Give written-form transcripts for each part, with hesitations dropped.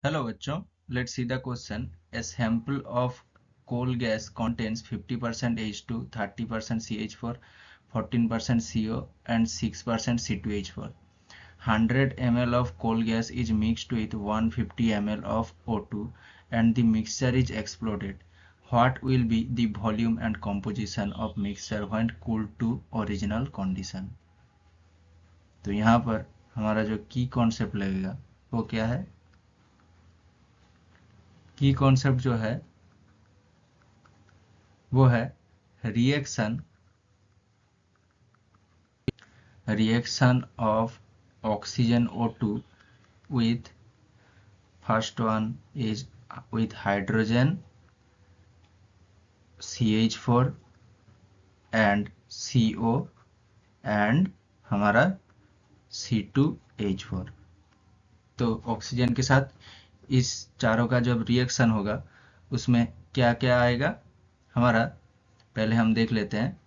Hello बच्चों, let's see the question. A sample of coal gas contains 50% H2, 30% CH4, 14% CO and 6% C2H4. 100 ml of coal gas is mixed with 150 ml of O2 and the mixture is exploded. What will be the volume and composition of mixture when cooled to original condition? तो यहाँ पर हमारा जो की concept लगेगा वो क्या है? की कॉन्सेप्ट जो है वो है reaction of oxygen O2 with first one is with hydrogen CH4 and CO and हमारा C2H4। तो ऑक्सीजन के साथ इस चारों का जब रिएक्शन होगा उसमें क्या क्या आएगा हमारा, पहले हम देख लेते हैं।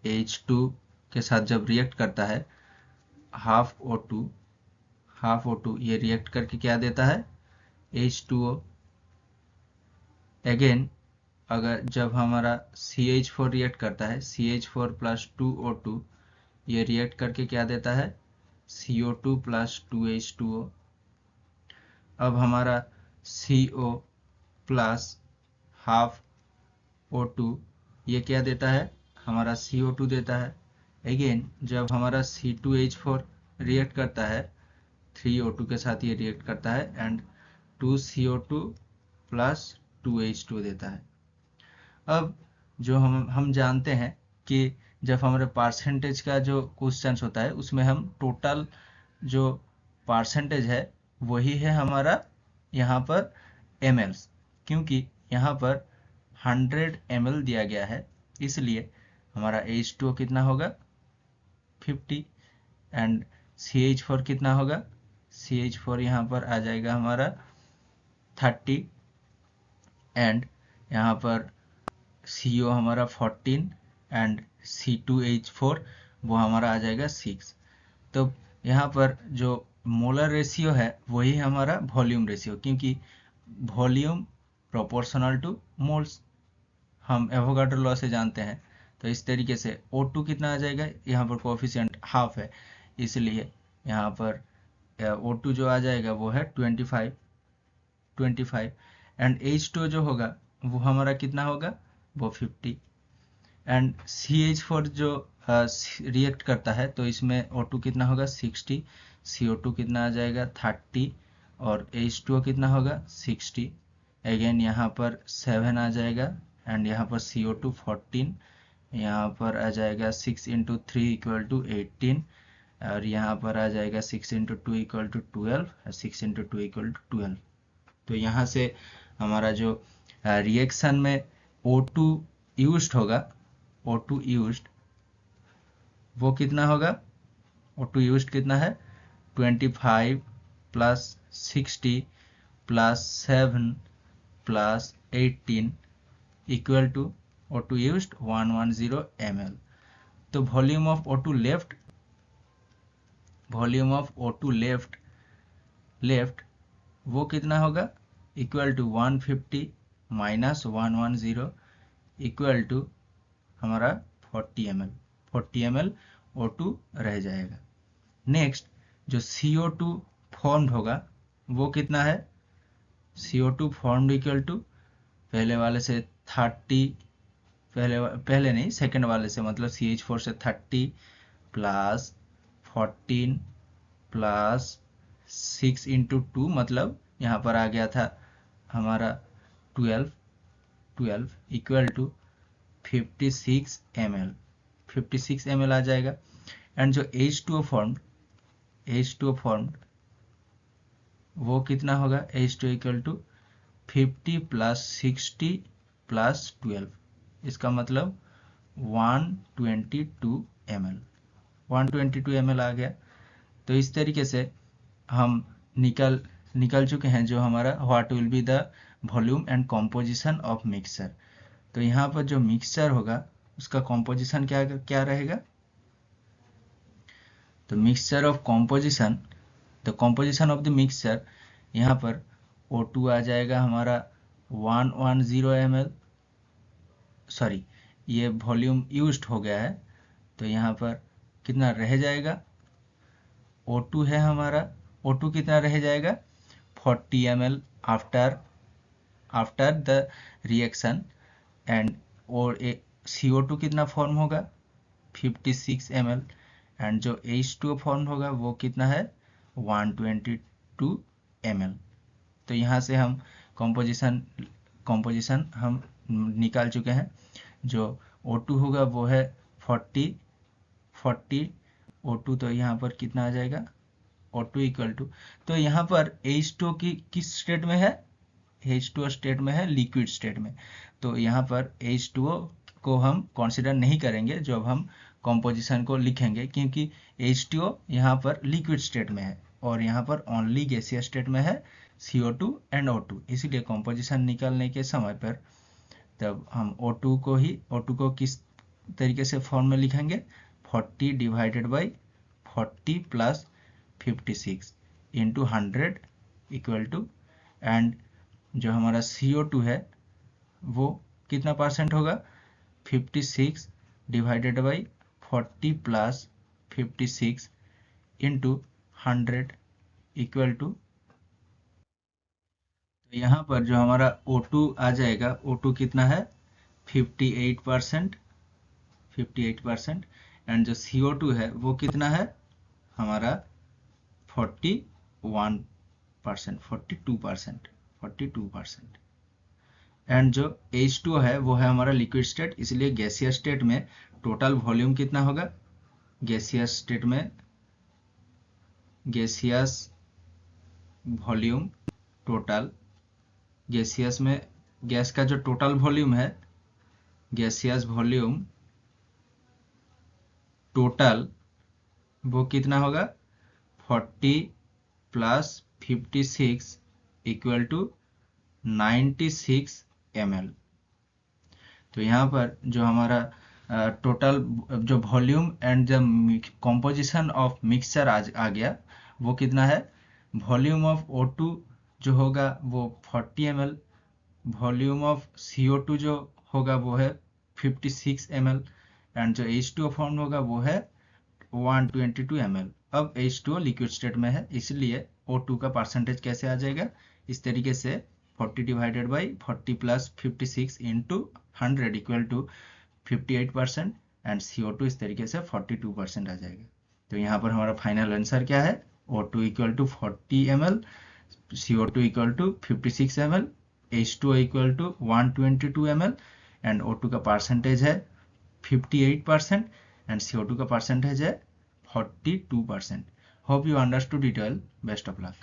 H2 के साथ जब रिएक्ट करता है हाफ O2 ये रिएक्ट करके क्या देता है H2O। अगेन अगर जब हमारा CH4 रिएक्ट करता है CH4 प्लस 2O2 ये रिएक्ट करके क्या देता है CO2 प्लस 2H2O। अब हमारा CO प्लस हाफ O2 ये क्या देता है हमारा CO2 देता है। अगेन जब हमारा C2H4 रिएक्ट करता है 3O2 के साथ ये रिएक्ट करता है एंड 2CO2 प्लस 2H2 देता है। अब जो हम जानते हैं कि जब हमारे परसेंटेज का जो क्वेश्चन होता है उसमें हम टोटल जो परसेंटेज है वही है हमारा यहाँ पर ml, क्योंकि यहाँ पर 100 ml दिया गया है इसलिए हमारा H2O कितना होगा 50 एंड CH4 कितना होगा CH4 यहाँ पर आ जाएगा हमारा 30 एंड यहाँ पर CO हमारा 14 एंड C2H4 वो हमारा आ जाएगा 6। तो यहाँ पर जो मोलर रेशियो है वही हमारा वॉल्यूम रेशियो, क्योंकि वॉल्यूम प्रोपोर्शनल टू मोल्स हम एवोगाड्रो लॉ से जानते हैं। तो इस तरीके से O2 कितना आ जाएगा, यहाँ पर कोफिशिएंट हाफ है इसलिए यहाँ पर O2 जो आ जाएगा वो है 25 एंड H2 जो होगा वो हमारा कितना होगा वो 50 एंड CH4 जो रिएक्ट करता है तो इसमें O2 कितना होगा 60, CO2 कितना आ जाएगा 30 और H2O कितना होगा 60। अगेन यहाँ पर 7 आ जाएगा एंड यहाँ पर CO2 14, यहाँ पर आ जाएगा 6 इंटू 3 इक्वल टू 18 और यहाँ पर आ जाएगा 6 इंटू 2 इक्वल टू 12 और 6 इंटू 2 इक्वल टू 12। तो यहाँ से हमारा जो रिएक्शन में O2 यूज्ड होगा O2 यूज्ड वो कितना होगा O2 यूज्ड कितना है 25 plus 60 plus 7 plus 18 equal to O2 used 110 ml। तो वॉल्यूम ऑफ O2 लेफ्ट वो कितना होगा equal to 150 minus 110 equal to हमारा 40 ml O2 रह जाएगा। नेक्स्ट जो CO2 फॉर्म्ड होगा वो कितना है CO2 फॉर्म्ड इक्वल टू पहले वाले से 30 पहले नहीं सेकंड वाले से मतलब CH4 से 30 प्लस 14 प्लस 6 इंटू 2 मतलब यहाँ पर आ गया था हमारा 12 इक्वल टू 56 ml आ जाएगा। एंड जो H2O फॉर्म्ड वो कितना होगा H2 equal to 50 plus 60 plus 12, इसका मतलब 122 ml आ गया। तो इस तरीके से हम निकल चुके हैं जो हमारा what will be the volume and composition of mixture. तो यहाँ पर जो मिक्सचर होगा उसका कॉम्पोजिशन क्या रहेगा, तो mixture of composition the composition of the mixture यहाँ पर O2 आ जाएगा हमारा 110 ml, सॉरी ये वॉल्यूम यूज्ड हो गया है, तो यहाँ पर कितना रह जाएगा, O2 है हमारा, O2 कितना रह जाएगा 40 ml after the reaction, and और CO2 कितना फॉर्म होगा 56 ml, एंड जो H2O फॉर्म होगा वो कितना है 122 ml। तो यहाँ से हम कॉम्पोजिशन हम निकाल चुके हैं। जो O2 होगा वो है 40 O2, तो यहाँ पर कितना आ जाएगा O2 इक्वल टू, तो यहाँ पर H2O की किस स्टेट में है, H2O स्टेट में है, लिक्विड स्टेट में। तो यहाँ पर H2O को हम कंसीडर नहीं करेंगे जब हम कॉम्पोजिशन को लिखेंगे, क्योंकि H2O यहाँ पर लिक्विड स्टेट में है और यहाँ पर ओनली गैसियस स्टेट में है CO2 एंड O2। इसीलिए कॉम्पोजिशन निकालने के समय पर तब हम O2 को किस तरीके से फॉर्म में लिखेंगे, 40 divided by 40 plus 56 into 100 equal to, and जो हमारा CO2 है वो कितना परसेंट होगा 56 divided by 40 plus 56 into 100 equal to, तो यहाँ पर जो हमारा O2 आ जाएगा, O2 कितना है 58%, एंड जो CO2 है वो कितना है हमारा 42%, एंड जो H2O है वो है हमारा लिक्विड स्टेट, इसलिए गैसियस स्टेट में टोटल वॉल्यूम कितना होगा, गैसियस वॉल्यूम टोटल, गैसियस में गैस का जो टोटल वॉल्यूम है, गैसियस वॉल्यूम टोटल वो कितना होगा 40 प्लस 56 इक्वल टू 96 ml। तो यहाँ पर जो हमारा टोटल जो volume and the composition of mixture आ गया वो कितना है, वॉल्यूम ऑफ O2 जो होगा वो 40 ml, वॉल्यूम ऑफ CO2 जो होगा वो है 56 ml, एंड जो H2O फॉर्म होगा वो है 122 ml। अब H2O लिक्विड स्टेट में है, इसलिए O2 का परसेंटेज कैसे आ जाएगा, इस तरीके से 40 divided by 40 plus 56 into 100 equal to 58%, and CO2 इस तरीके से 42% आ जाएगा। तो यहाँ पर हमारा फाइनल आंसर क्या है, O2 equal to 40 ml, CO2 equal to 56 ml, H2O equal to 122 ml, and O2 का परसेंटेज है 58% एंड CO2 का परसेंटेज है 42%। Hope you understood it well, best of luck.